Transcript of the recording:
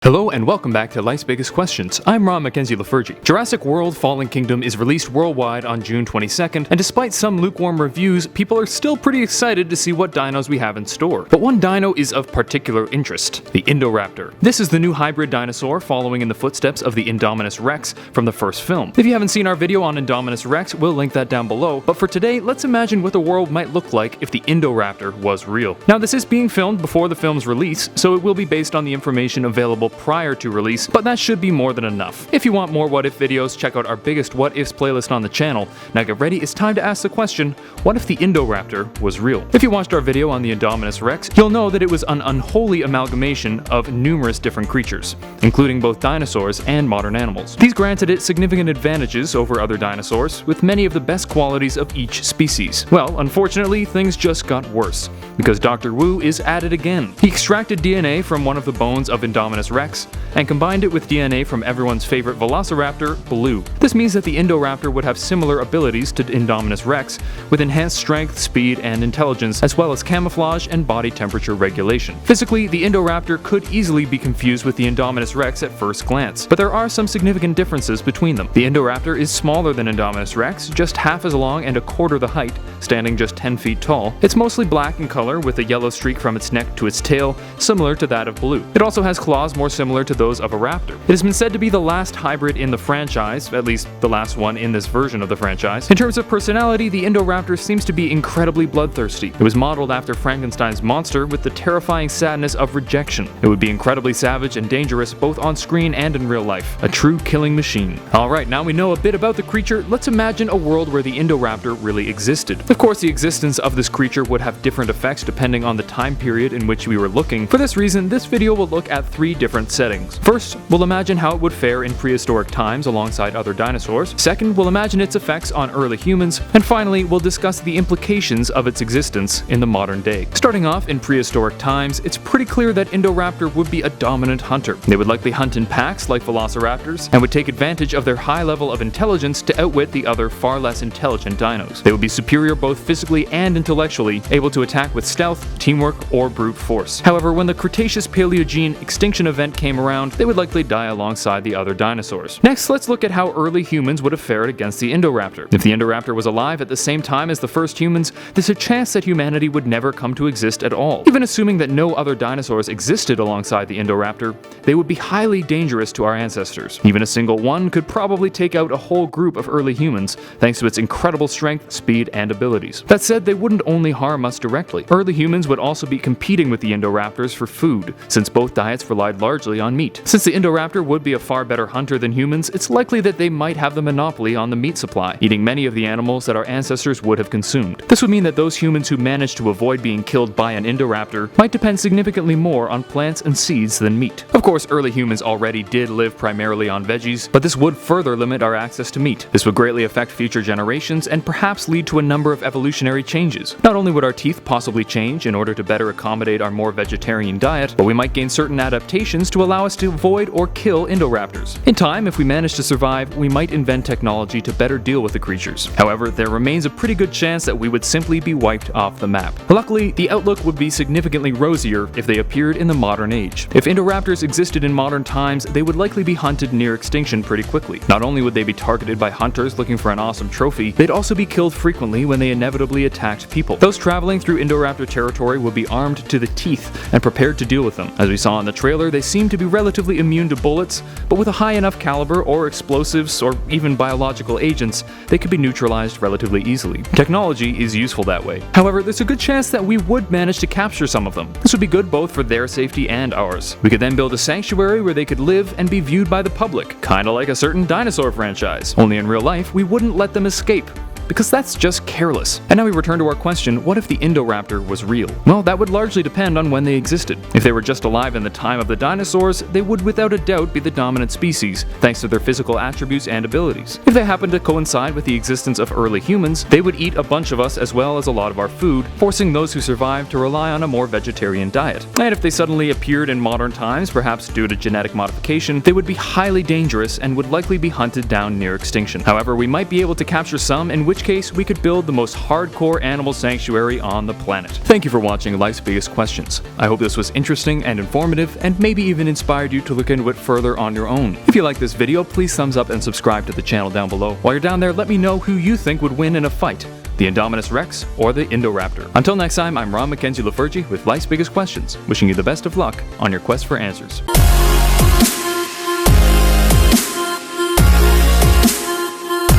Hello and welcome back to Life's Biggest Questions. I'm Ron Mackenzie Lafergie. Jurassic World Fallen Kingdom is released worldwide on June 22nd, and despite some lukewarm reviews, people are still pretty excited to see what dinos we have in store. But one dino is of particular interest, the Indoraptor. This is the new hybrid dinosaur following in the footsteps of the Indominus Rex from the first film. If you haven't seen our video on Indominus Rex, we'll link that down below, but for today, let's imagine what the world might look like if the Indoraptor was real. Now this is being filmed before the film's release, so it will be based on the information available prior to release, but that should be more than enough. If you want more what if videos, check out our biggest what ifs playlist on the channel. Now get ready, it's time to ask the question, what if the Indoraptor was real? If you watched our video on the Indominus Rex, you'll know that it was an unholy amalgamation of numerous different creatures, including both dinosaurs and modern animals. These granted it significant advantages over other dinosaurs, with many of the best qualities of each species. Well, unfortunately, things just got worse, because Dr. Wu is at it again. He extracted DNA from one of the bones of Indominus Rex, and combined it with DNA from everyone's favorite velociraptor, Blue. This means that the Indoraptor would have similar abilities to Indominus Rex, with enhanced strength, speed, and intelligence, as well as camouflage and body temperature regulation. Physically, the Indoraptor could easily be confused with the Indominus Rex at first glance, but there are some significant differences between them. The Indoraptor is smaller than Indominus Rex, just half as long and a quarter the height, standing just 10 feet tall. It's mostly black in color, with a yellow streak from its neck to its tail, similar to that of Blue. It also has claws more similar to those of a raptor. It has been said to be the last hybrid in the franchise, at least the last one in this version of the franchise. In terms of personality, the Indoraptor seems to be incredibly bloodthirsty. It was modeled after Frankenstein's monster with the terrifying sadness of rejection. It would be incredibly savage and dangerous both on screen and in real life. A true killing machine. Alright, now we know a bit about the creature, let's imagine a world where the Indoraptor really existed. Of course, the existence of this creature would have different effects depending on the time period in which we were looking. For this reason, this video will look at 3 different settings. First, we'll imagine how it would fare in prehistoric times alongside other dinosaurs. Second, we'll imagine its effects on early humans. And finally, we'll discuss the implications of its existence in the modern day. Starting off in prehistoric times, it's pretty clear that Indoraptor would be a dominant hunter. They would likely hunt in packs like velociraptors, and would take advantage of their high level of intelligence to outwit the other far less intelligent dinos. They would be superior both physically and intellectually, able to attack with stealth, teamwork, or brute force. However, when the Cretaceous-Paleogene extinction event came around, they would likely die alongside the other dinosaurs. Next, let's look at how early humans would have fared against the Indoraptor. If the Indoraptor was alive at the same time as the first humans, there's a chance that humanity would never come to exist at all. Even assuming that no other dinosaurs existed alongside the Indoraptor, they would be highly dangerous to our ancestors. Even a single one could probably take out a whole group of early humans, thanks to its incredible strength, speed, and abilities. That said, they wouldn't only harm us directly. Early humans would also be competing with the Indoraptors for food, since both diets relied largely on meat. Since the Indoraptor would be a far better hunter than humans, it's likely that they might have the monopoly on the meat supply, eating many of the animals that our ancestors would have consumed. This would mean that those humans who managed to avoid being killed by an Indoraptor might depend significantly more on plants and seeds than meat. Of course, early humans already did live primarily on veggies, but this would further limit our access to meat. This would greatly affect future generations and perhaps lead to a number of evolutionary changes. Not only would our teeth possibly change in order to better accommodate our more vegetarian diet, but we might gain certain adaptations to allow us to avoid or kill Indoraptors. In time, if we manage to survive, we might invent technology to better deal with the creatures. However, there remains a pretty good chance that we would simply be wiped off the map. Luckily, the outlook would be significantly rosier if they appeared in the modern age. If Indoraptors existed in modern times, they would likely be hunted near extinction pretty quickly. Not only would they be targeted by hunters looking for an awesome trophy, they'd also be killed frequently when they inevitably attacked people. Those traveling through Indoraptor territory would be armed to the teeth and prepared to deal with them. As we saw in the trailer, they seem to be relatively immune to bullets, but with a high enough caliber or explosives or even biological agents, they could be neutralized relatively easily. Technology is useful that way. However, there's a good chance that we would manage to capture some of them. This would be good both for their safety and ours. We could then build a sanctuary where they could live and be viewed by the public, kinda like a certain dinosaur franchise. Only in real life, we wouldn't let them escape, because that's just careless. And now we return to our question, what if the Indoraptor was real? Well, that would largely depend on when they existed. If they were just alive in the time of the dinosaurs, they would without a doubt be the dominant species, thanks to their physical attributes and abilities. If they happened to coincide with the existence of early humans, they would eat a bunch of us as well as a lot of our food, forcing those who survived to rely on a more vegetarian diet. And if they suddenly appeared in modern times, perhaps due to genetic modification, they would be highly dangerous and would likely be hunted down near extinction. However, we might be able to capture some, in which which case we could build the most hardcore animal sanctuary on the planet. Thank you for watching Life's Biggest Questions. I hope this was interesting and informative, and maybe even inspired you to look into it further on your own. If you like this video, please thumbs up and subscribe to the channel down below. While you're down there, let me know who you think would win in a fight, the Indominus Rex or the Indoraptor. Until next time, I'm Ron Mackenzie Lafergie with Life's Biggest Questions, wishing you the best of luck on your quest for answers.